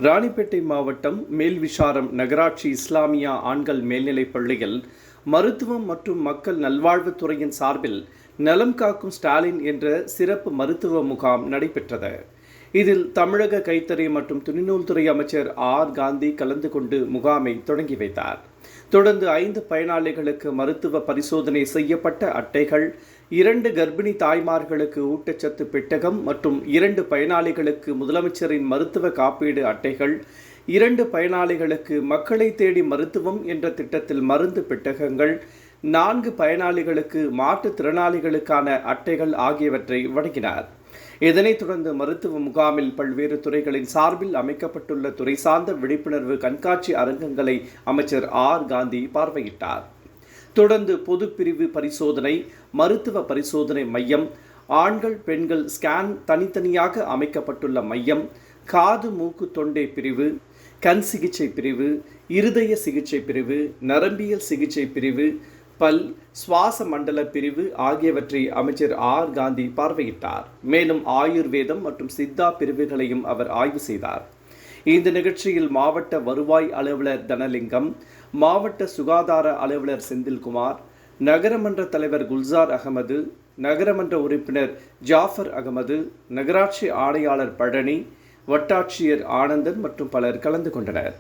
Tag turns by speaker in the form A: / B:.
A: ராணிப்பேட்டை மாவட்டம் மேல்விசாரம் நகராட்சி இஸ்லாமியா ஆண்கள் மேல்நிலைப் பள்ளியில் மருத்துவம் மற்றும் மக்கள் நல்வாழ்வுத்துறையின் சார்பில் நலம் காக்கும் ஸ்டாலின் என்ற சிறப்பு மருத்துவ முகாம் நடைபெற்றது. இதில் தமிழக கைத்தறி மற்றும் துணிநூல்துறை அமைச்சர் காந்தி கலந்து கொண்டு முகாமை தொடங்கி வைத்தார். தொடர்ந்து 5 பயனாளிகளுக்கு மருத்துவ பரிசோதனை செய்யப்பட்ட அட்டைகள், 2 கர்ப்பிணி தாய்மார்களுக்கு ஊட்டச்சத்து பெட்டகம் மற்றும் 2 பயனாளிகளுக்கு முதலமைச்சரின் மருத்துவ காப்பீடு அட்டைகள், 2 பயனாளிகளுக்கு மக்களை தேடி மருத்துவம் என்ற திட்டத்தில் மருந்து பெட்டகங்கள், 4 பயனாளிகளுக்கு மாற்றுத்திறனாளிகளுக்கான அட்டைகள் ஆகியவற்றை வழங்கினார். இதனைத் தொடர்ந்து மருத்துவ முகாமில் பல்வேறு துறைகளின் சார்பில் அமைக்கப்பட்டுள்ள துறை சார்ந்த விழிப்புணர்வு கண்காட்சி அரங்கங்களை அமைச்சர் காந்தி பார்வையிட்டார். தொடர்ந்து பொது பிரிவு பரிசோதனை, மருத்துவ பரிசோதனை மையம், ஆண்கள் பெண்கள் ஸ்கேன் தனித்தனியாக அமைக்கப்பட்டுள்ள மையம், காது மூக்கு தொண்டை பிரிவு, கண் சிகிச்சை பிரிவு, இருதய சிகிச்சை பிரிவு, நரம்பியல் சிகிச்சை பிரிவு, பல் சுவாச மண்டல பிரிவு ஆகியவற்றை அமைச்சர் காந்தி பார்வையிட்டார். மேலும் ஆயுர்வேதம் மற்றும் சித்தா பிரிவுகளையும் அவர் ஆய்வு செய்தார். இந்த நிகழ்ச்சியில் மாவட்ட வருவாய் அலுவலர் தனலிங்கம், மாவட்ட சுகாதார அலுவலர் செந்தில்குமார், நகரமன்ற தலைவர் குல்சார் அகமது, நகரமன்ற உறுப்பினர் ஜாஃபர் அகமது, நகராட்சி ஆணையாளர் பழனி, வட்டாட்சியர் ஆனந்தன் மற்றும் பலர் கலந்து கொண்டனர்.